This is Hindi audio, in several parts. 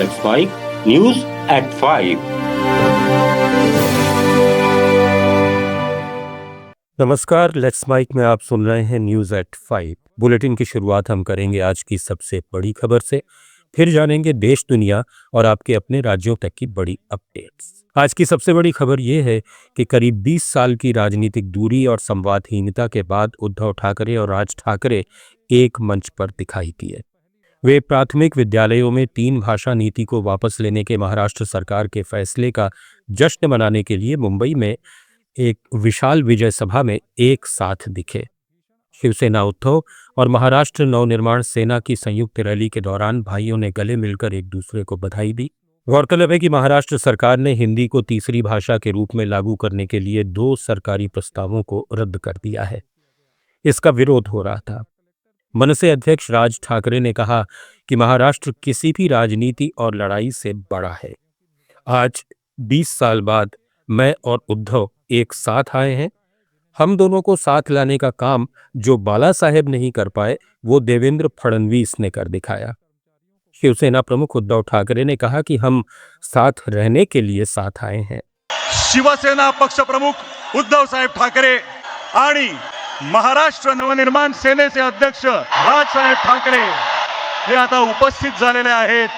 Let's Mike News at 5. नमस्कार, लेट्स माइक में आप सुन रहे हैं न्यूज़ एट 5। बुलेटिन की शुरुआत हम करेंगे आज की सबसे बड़ी खबर से, फिर जानेंगे देश दुनिया और आपके अपने राज्यों तक की बड़ी अपडेट्स। आज की सबसे बड़ी खबर यह है कि करीब 20 साल की राजनीतिक दूरी और संवादहीनता के बाद उद्धव ठाकरे और राज ठाकरे एक मंच पर दिखाई दिए। वे प्राथमिक विद्यालयों में 3 भाषा नीति को वापस लेने के महाराष्ट्र सरकार के फैसले का जश्न मनाने के लिए मुंबई में एक विशाल विजय सभा में एक साथ दिखे। शिवसेना उद्धव और महाराष्ट्र नवनिर्माण सेना की संयुक्त रैली के दौरान भाइयों ने गले मिलकर एक दूसरे को बधाई दी। गौरतलब है कि महाराष्ट्र सरकार ने हिंदी को तीसरी भाषा के रूप में लागू करने के लिए 2 सरकारी प्रस्तावों को रद्द कर दिया है। इसका विरोध हो रहा था। मनसे अध्यक्ष राज ठाकरे ने कहा कि महाराष्ट्र किसी भी राजनीति और लड़ाई से बड़ा है। आज 20 साल बाद मैं और उद्धव एक साथ आए हैं। हम दोनों को साथ लाने का काम जो बाला साहेब नहीं कर पाए, वो देवेंद्र फडणवीस ने कर दिखाया। शिवसेना प्रमुख उद्धव ठाकरे ने कहा कि हम साथ रहने के लिए साथ आए हैं। शिवसेना पक्ष प्रमुख उद्धव साहेब ठाकरे आणि महाराष्ट्र नवनिर्माण सेनेचे अध्यक्ष राजसाहेब ठाकरे हे आता उपस्थित झालेले आहेत।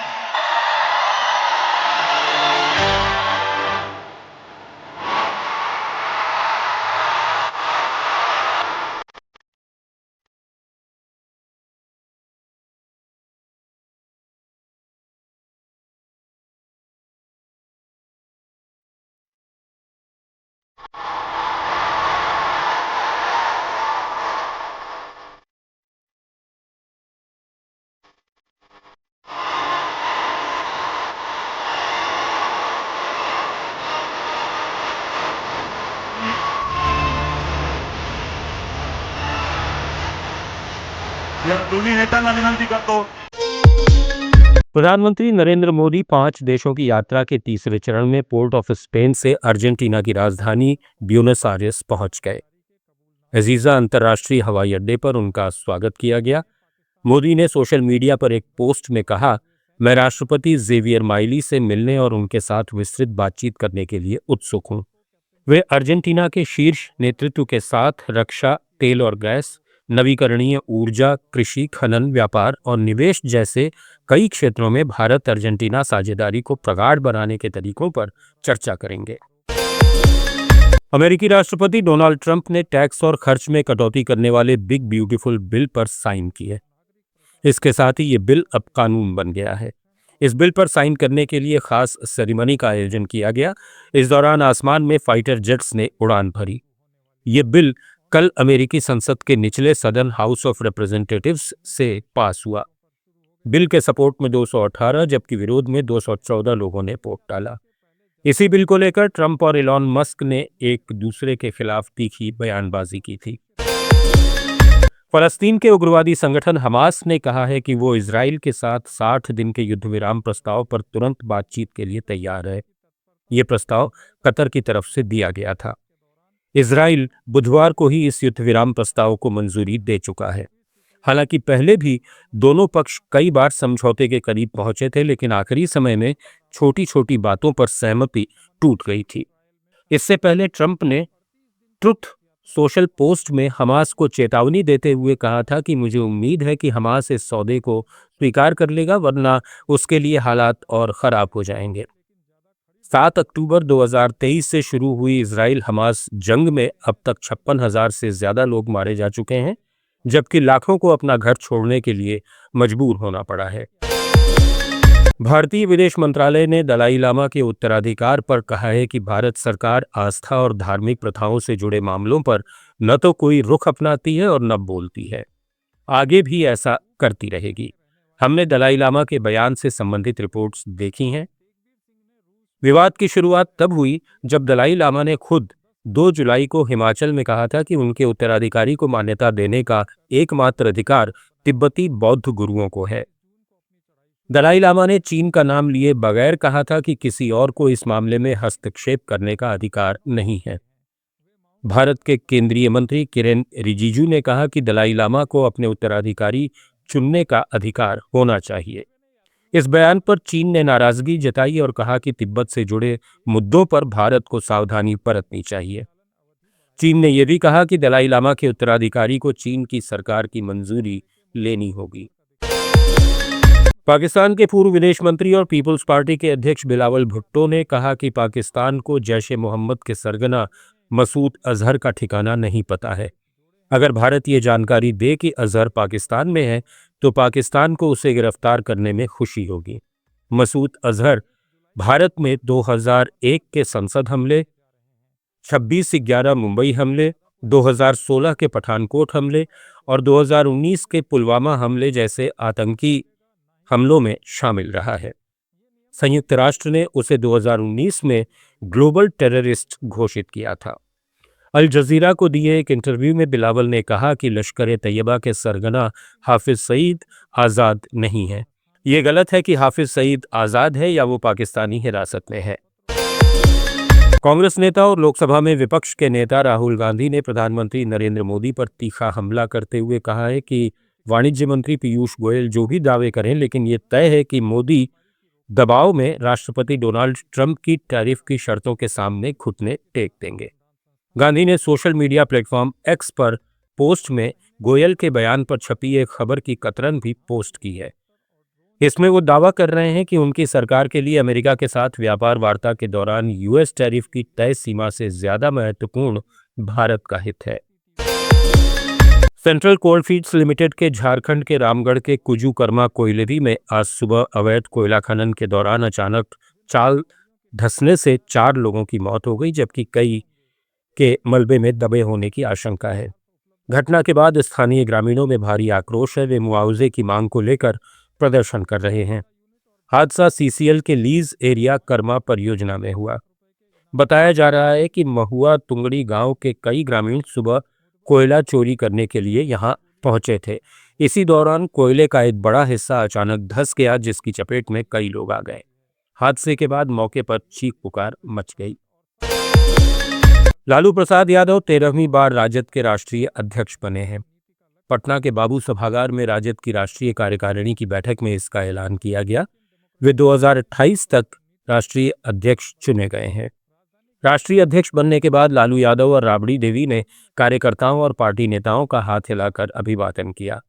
या दोन्ही नेत्यांना विनंती करतो। प्रधानमंत्री नरेंद्र मोदी 5 देशों की यात्रा के तीसरे चरण में पोर्ट ऑफ स्पेन से अर्जेंटीना की राजधानी ब्यूनस आयर्स पहुंच गए। अजीजा अंतर्राष्ट्रीय हवाई अड्डे पर उनका स्वागत किया गया। मोदी ने सोशल मीडिया पर एक पोस्ट में कहा, मैं राष्ट्रपति जेवियर माइली से मिलने और उनके साथ विस्तृत बातचीत करने के लिए उत्सुक हूं। वे अर्जेंटीना के शीर्ष नेतृत्व के साथ रक्षा, तेल और गैस, नवीकरणीय ऊर्जा, कृषि, खनन, व्यापार और निवेश जैसे कई क्षेत्रों में भारत अर्जेंटीना साझेदारी को प्रगाढ़ बनाने के तरीकों पर चर्चा करेंगे। अमेरिकी राष्ट्रपति डोनाल्ड ट्रंप ने टैक्स और खर्च में कटौती करने वाले बिग ब्यूटीफुल बिल पर साइन किए। इसके साथ ही ये बिल अब कानून बन गया है। इस बिल पर साइन करने के लिए खास सेरेमनी का आयोजन किया गया। इस दौरान आसमान में फाइटर जेट्स ने उड़ान भरी। ये बिल कल अमेरिकी संसद के निचले सदन हाउस ऑफ रिप्रेजेंटेटिव्स से पास हुआ। बिल के सपोर्ट में 218 जबकि विरोध में 214 लोगों ने वोट डाला। इसी बिल को लेकर ट्रंप और इलॉन मस्क ने एक दूसरे के खिलाफ तीखी बयानबाजी की थी। फलस्तीन के उग्रवादी संगठन हमास ने कहा है कि वो इजराइल के साथ 60 दिन के युद्ध विराम प्रस्ताव पर तुरंत बातचीत के लिए तैयार है। ये प्रस्ताव कतर की तरफ से दिया गया था। इजराइल बुधवार को ही इस युद्ध विराम प्रस्ताव को मंजूरी दे चुका है। हालांकि पहले भी दोनों पक्ष कई बार समझौते के करीब पहुंचे थे, लेकिन आखिरी समय में छोटी छोटी बातों पर सहमति टूट गई थी। इससे पहले ट्रंप ने ट्रुथ सोशल पोस्ट में हमास को चेतावनी देते हुए कहा था कि मुझे उम्मीद है कि हमास इस सौदे को स्वीकार कर लेगा, वरना उसके लिए हालात और खराब हो जाएंगे। 7 अक्टूबर 2023 से शुरू हुई इजराइल हमास जंग में अब तक 56,000 से ज्यादा लोग मारे जा चुके हैं, जबकि लाखों को अपना घर छोड़ने के लिए मजबूर होना पड़ा है। भारतीय विदेश मंत्रालय ने दलाई लामा के उत्तराधिकार पर कहा है कि भारत सरकार आस्था और धार्मिक प्रथाओं से जुड़े मामलों पर न तो कोई रुख अपनाती है और न बोलती है। आगे भी ऐसा करती रहेगी। हमने दलाई लामा के बयान से संबंधित रिपोर्ट्स देखी हैं। विवाद की शुरुआत तब हुई जब दलाई लामा ने खुद 2 जुलाई को हिमाचल में कहा था कि उनके उत्तराधिकारी को मान्यता देने का एकमात्र अधिकार तिब्बती बौद्ध गुरुओं को है। दलाई लामा ने चीन का नाम लिए बगैर कहा था कि किसी और को इस मामले में हस्तक्षेप करने का अधिकार नहीं है। भारत के केंद्रीय मंत्री किरेन रिजिजू ने कहा कि दलाई लामा को अपने उत्तराधिकारी चुनने का अधिकार होना चाहिए। इस बयान पर चीन ने नाराजगी जताई और कहा कि तिब्बत से जुड़े मुद्दों पर भारत को सावधानी बरतनी चाहिए। चीन ने यह भी कहा कि दलाई लामा के उत्तराधिकारी को चीन की सरकार की मंजूरी लेनी होगी। पाकिस्तान के पूर्व विदेश मंत्री और पीपल्स पार्टी के अध्यक्ष बिलावल भुट्टो ने कहा कि पाकिस्तान को जैश-ए-मोहम्मद के सरगना मसूद अजहर का ठिकाना नहीं पता है। अगर भारत ये जानकारी दे कि अजहर पाकिस्तान में है तो पाकिस्तान को उसे गिरफ्तार करने में खुशी होगी। मसूद अजहर भारत में 2001 के संसद हमले, 26/11 मुंबई हमले, 2016 के पठानकोट हमले और 2019 के पुलवामा हमले जैसे आतंकी हमलों में शामिल रहा है। संयुक्त राष्ट्र ने उसे 2019 में ग्लोबल टेररिस्ट घोषित किया था। अल जजीरा को दिए एक इंटरव्यू में बिलावल ने कहा कि लश्कर-ए-तैयबा के सरगना हाफिज सईद आज़ाद नहीं है। ये गलत है कि हाफिज सईद आज़ाद है या वो पाकिस्तानी हिरासत में है। कांग्रेस नेता और लोकसभा में विपक्ष के नेता राहुल गांधी ने प्रधानमंत्री नरेंद्र मोदी पर तीखा हमला करते हुए कहा है कि वाणिज्य मंत्री पीयूष गोयल जो भी दावे करें, लेकिन ये तय है कि मोदी दबाव में राष्ट्रपति डोनाल्ड ट्रंप की टैरिफ की शर्तों के सामने घुटने टेक देंगे। गांधी ने सोशल मीडिया प्लेटफॉर्म एक्स पर पोस्ट में गोयल के बयान पर छपी एक खबर की कतरन भी पोस्ट की है। इसमें वो दावा कर रहे हैं कि उनकी सरकार के लिए अमेरिका के साथ व्यापार वार्ता के दौरान यूएस टैरिफ की तय सीमा से ज्यादा महत्वपूर्ण भारत का हित है। सेंट्रल कोलफील्ड्स लिमिटेड के झारखंड के रामगढ़ के कुजू कर्मा कोयलरी में आज सुबह अवैध कोयला खनन के दौरान अचानक चाल धंसने से 4 लोगों की मौत हो गई, जबकि कई के मलबे में दबे होने की आशंका है। घटना के बाद स्थानीय ग्रामीणों में भारी आक्रोश है। वे मुआवजे की मांग को लेकर प्रदर्शन कर रहे हैं। हादसा सीसीएल के लीज एरिया कर्मा परियोजना में हुआ। बताया जा रहा है कि महुआ तुंगड़ी गांव के कई ग्रामीण सुबह कोयला चोरी करने के लिए यहां पहुंचे थे। इसी दौरान कोयले का एक बड़ा हिस्सा अचानक धंस गया, जिसकी चपेट में कई लोग आ गए। हादसे के बाद मौके पर चीख पुकार मच गई। लालू प्रसाद यादव 13वीं बार राजद के राष्ट्रीय अध्यक्ष बने हैं। पटना के बाबू सभागार में राजद की राष्ट्रीय कार्यकारिणी की बैठक में इसका ऐलान किया गया। वे 2028 तक राष्ट्रीय अध्यक्ष चुने गए हैं। राष्ट्रीय अध्यक्ष बनने के बाद लालू यादव और राबड़ी देवी ने कार्यकर्ताओं और पार्टी नेताओं का हाथ हिलाकर अभिवादन किया।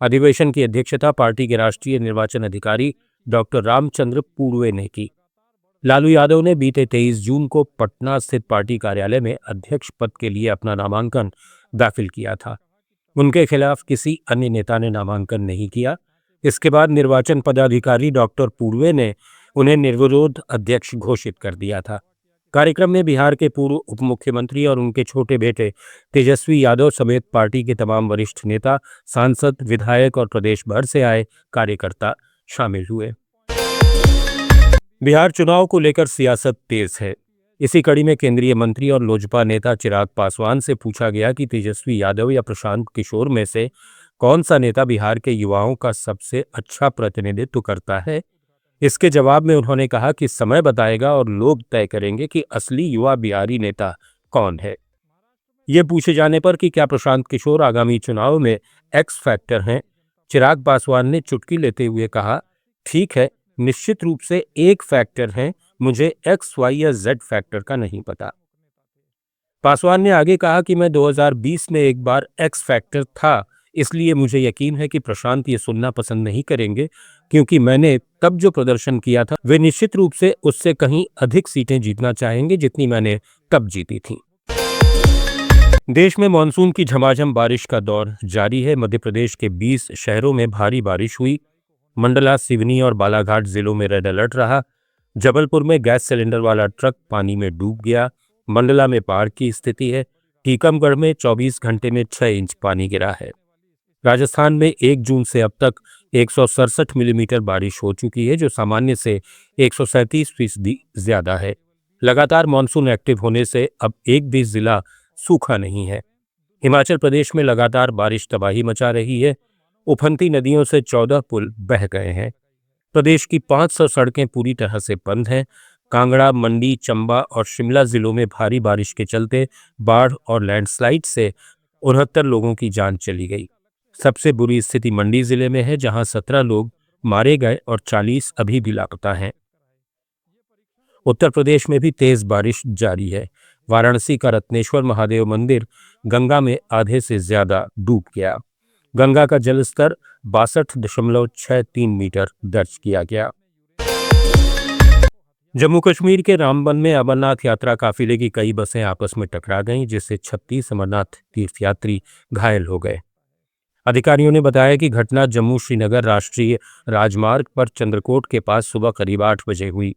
अधिवेशन की अध्यक्षता पार्टी के राष्ट्रीय निर्वाचन अधिकारी डॉक्टर रामचंद्र पूर्वे ने की। लालू यादव ने बीते 23 जून को पटना स्थित पार्टी कार्यालय में अध्यक्ष पद के लिए अपना नामांकन दाखिल किया था। उनके खिलाफ किसी अन्य नेता ने नामांकन नहीं किया। इसके बाद निर्वाचन पदाधिकारी डॉक्टर पूर्वे ने उन्हें निर्विरोध अध्यक्ष घोषित कर दिया था। कार्यक्रम में बिहार के पूर्व उप मुख्यमंत्री और उनके छोटे बेटे तेजस्वी यादव समेत पार्टी के तमाम वरिष्ठ नेता, सांसद, विधायक और प्रदेश भर से आए कार्यकर्ता शामिल हुए। बिहार चुनाव को लेकर सियासत तेज है। इसी कड़ी में केंद्रीय मंत्री और लोजपा नेता चिराग पासवान से पूछा गया कि तेजस्वी यादव या प्रशांत किशोर में से कौन सा नेता बिहार के युवाओं का सबसे अच्छा प्रतिनिधित्व करता है। इसके जवाब में उन्होंने कहा कि समय बताएगा और लोग तय करेंगे कि असली युवा बिहारी नेता कौन है। ये पूछे जाने पर कि क्या प्रशांत किशोर आगामी चुनाव में एक्स फैक्टर हैं, चिराग पासवान ने चुटकी लेते हुए कहा, ठीक है, निश्चित रूप से एक फैक्टर हैं, मुझे एक्स, वाई या जेड फैक्टर का नहीं पता। पासवान ने आगे कहा कि मैं 2020 में एक बार एक्स फैक्टर था, इसलिए मुझे यकीन है कि प्रशांत ये सुनना पसंद नहीं करेंगे, क्योंकि मैंने तब जो प्रदर्शन किया था वे निश्चित रूप से उससे कहीं अधिक सीटें जीतना चाहेंगे जितनी मैंने तब जीती थीं। देश में मानसून की झमाझम बारिश का दौर जारी है। मध्य प्रदेश के 20 शहरों में भारी बारिश हुई। मंडला, सिवनी और बालाघाट जिलों में रेड अलर्ट रहा। जबलपुर में गैस सिलेंडर वाला ट्रक पानी में डूब गया। मंडला में बाढ़ की स्थिति है। टीकमगढ़ में 24 घंटे में 6 इंच पानी गिरा है। राजस्थान में 1 जून से अब तक 167 मिलीमीटर बारिश हो चुकी है, जो सामान्य से 137% ज्यादा है। लगातार मानसून एक्टिव होने से अब एक भी जिला सूखा नहीं है। हिमाचल प्रदेश में लगातार बारिश तबाही मचा रही है। उफनती नदियों से 14 पुल बह गए हैं। प्रदेश की 500 सड़कें पूरी तरह से बंद हैं। कांगड़ा, मंडी, चंबा और शिमला जिलों में भारी बारिश के चलते बाढ़ और लैंडस्लाइड से 69 लोगों की जान चली गई। सबसे बुरी स्थिति मंडी जिले में है, जहां 17 लोग मारे गए और 40 अभी भी लापता हैं। उत्तर प्रदेश में भी तेज बारिश जारी है। वाराणसी का रत्नेश्वर महादेव मंदिर गंगा में आधे से ज्यादा डूब गया। गंगा का जलस्तर 62.63 मीटर दर्ज किया गया। जम्मू कश्मीर के रामबन में अमरनाथ यात्रा काफिले की कई बसें आपस में टकरा गईं, जिससे 36 अमरनाथ तीर्थयात्री घायल हो गए। अधिकारियों ने बताया कि घटना जम्मू श्रीनगर राष्ट्रीय राजमार्ग पर चंद्रकोट के पास सुबह करीब 8 बजे हुई।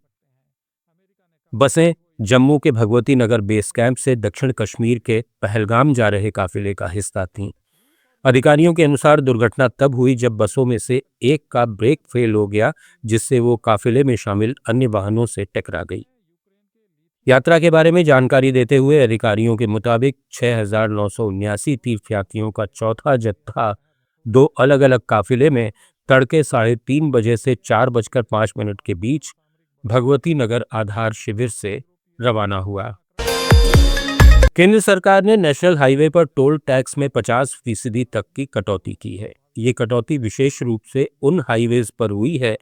बसें जम्मू के भगवती नगर बेस कैंप से दक्षिण कश्मीर के पहलगाम जा रहे काफिले का हिस्सा थीं। अधिकारियों के अनुसार दुर्घटना तब हुई जब बसों में से एक का ब्रेक फेल हो गया, जिससे वो काफिले में शामिल अन्य वाहनों से टकरा गई। यात्रा के बारे में जानकारी देते हुए अधिकारियों के मुताबिक 6,979 तीर्थयात्रियों का चौथा जत्था 2 अलग अलग काफिले में तड़के 3:30 बजे से 4:05 के बीच भगवती नगर आधार शिविर से रवाना हुआ। केंद्र सरकार ने नेशनल हाईवे पर टोल टैक्स में 50% तक की कटौती की है। ये कटौती विशेष रूप से उन हाईवेज पर हुई है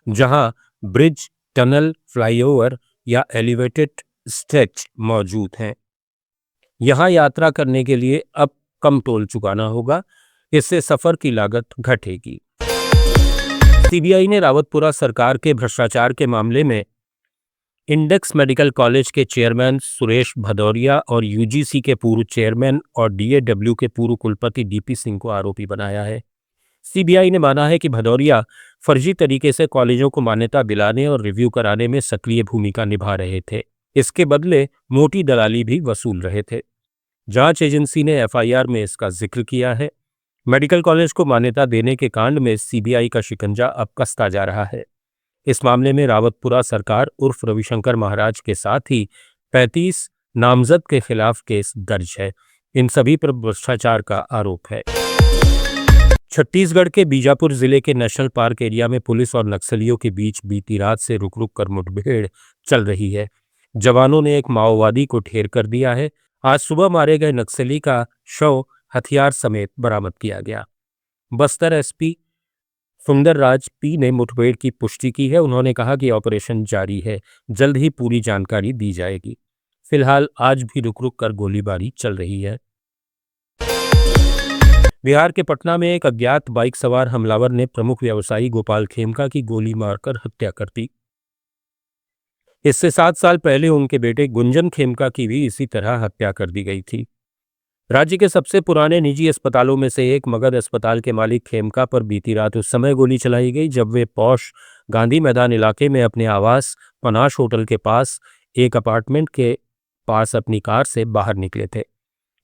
जहां ब्रिज, टनल, फ्लाईओवर या एलिवेटेड स्ट्रेच मौजूद हैं। यहां यात्रा करने के लिए अब कम टोल चुकाना होगा। इससे सफर की लागत घटेगी। सीबीआई ने रावतपुरा सरकार के भ्रष्टाचार के मामले में इंडेक्स मेडिकल कॉलेज के चेयरमैन सुरेश भदौरिया और यूजीसी के पूर्व चेयरमैन और डीएडब्ल्यू के पूर्व कुलपति डीपी सिंह को आरोपी बनाया है। सीबीआई ने माना है कि भदौरिया फर्जी तरीके से कॉलेजों को मान्यता दिलाने और रिव्यू कराने में सक्रिय भूमिका निभा रहे थे। इसके बदले मोटी दलाली भी वसूल रहे थे। जांच एजेंसी ने एफआईआर में इसका जिक्र किया है। मेडिकल कॉलेज को मान्यता देने के कांड में सीबीआई का शिकंजा अब कसता जा रहा है। इस मामले में रावतपुरा सरकार उर्फ रविशंकर महाराज के साथ ही 35 नामजद के खिलाफ केस दर्ज है। इन सभी पर भ्रष्टाचार का आरोप है। छत्तीसगढ़ के बीजापुर जिले के नेशनल पार्क एरिया में पुलिस और नक्सलियों के बीच बीती रात से रुक रुक कर मुठभेड़ चल रही है। जवानों ने एक माओवादी को ढेर कर दिया है। आज सुबह मारे गए नक्सली का शव हथियार समेत बरामद किया गया। बस्तर एसपी सुंदरराज पी ने मुठभेड़ की पुष्टि की है। उन्होंने कहा कि ऑपरेशन जारी है, जल्द ही पूरी जानकारी दी जाएगी। फिलहाल आज भी रुक रुक कर गोलीबारी चल रही है। बिहार के पटना में एक अज्ञात बाइक सवार हमलावर ने प्रमुख व्यवसायी गोपाल खेमका की गोली मारकर हत्या कर दी। इससे 7 साल पहले उनके बेटे गुंजन खेमका की भी इसी तरह हत्या कर दी गई थी। राज्य के सबसे पुराने निजी अस्पतालों में से एक मगध अस्पताल के मालिक खेमका पर बीती रात उस समय गोली चलाई गई जब वे पौष गांधी मैदान इलाके में अपने आवास पनाश होटल के पास एक अपार्टमेंट के पास अपनी कार से बाहर निकले थे।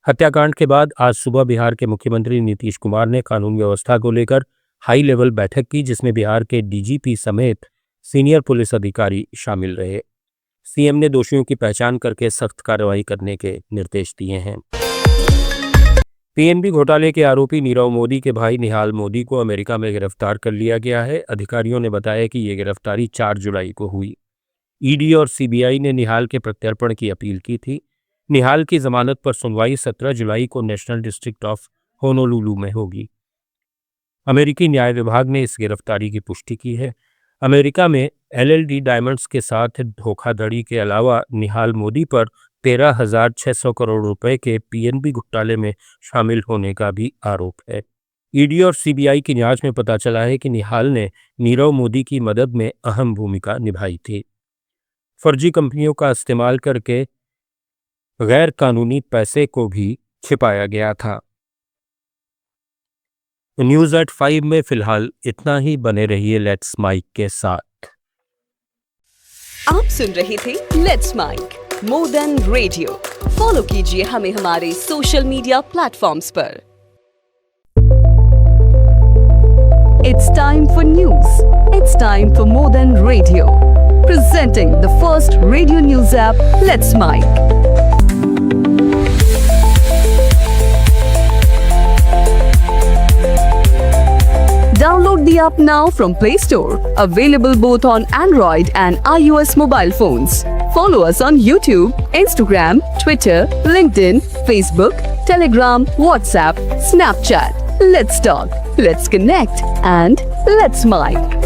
हत्याकांड के बाद आज सुबह बिहार के मुख्यमंत्री नीतीश कुमार ने कानून व्यवस्था को लेकर हाई लेवल बैठक की, जिसमें बिहार के डीजीपी समेत सीनियर पुलिस अधिकारी शामिल रहे। सीएम ने दोषियों की पहचान करके सख्त कार्रवाई करने के निर्देश दिए हैं। पीएनबी घोटाले के आरोपी नीरव मोदी के भाई निहाल मोदी को अमेरिका में गिरफ्तार कर लिया गया है। अधिकारियों ने बताया कि ये गिरफ्तारी 4 जुलाई को हुई। ईडी और सीबीआई ने निहाल के प्रत्यर्पण की अपील की थी। निहाल की जमानत पर सुनवाई 17 जुलाई को नेशनल डिस्ट्रिक्ट ऑफ होनोलुलु में होगी। अमेरिकी न्याय विभाग ने इस गिरफ्तारी की पुष्टि की है। अमेरिका में एलएलडी डायमंड्स के साथ धोखाधड़ी के अलावा निहाल मोदी पर 13,600 करोड़ रुपए के पीएनबी घोटाले में शामिल होने का भी आरोप है। ईडी और सीबीआई की जांच में पता चला है कि निहाल ने नीरव मोदी की मदद में अहम भूमिका निभाई थी। फर्जी कंपनियों का इस्तेमाल करके गैर कानूनी पैसे को भी छिपाया गया था। न्यूज़ एट 5 में फिलहाल इतना ही। बने रहिए लेट्स माइक के साथ। आप सुन रहे थे let's mike more than radio. Follow कीजिए हमें हमारे सोशल मीडिया प्लेटफॉर्म्स पर। It's time for news. It's time for more than radio. Presenting the first radio news app, Let's Mic. Download the app now from Play Store. Available both on Android and iOS mobile phones. Follow us on YouTube, Instagram, Twitter, LinkedIn, Facebook, Telegram, WhatsApp, Snapchat. Let's talk, let's connect, and let's mic.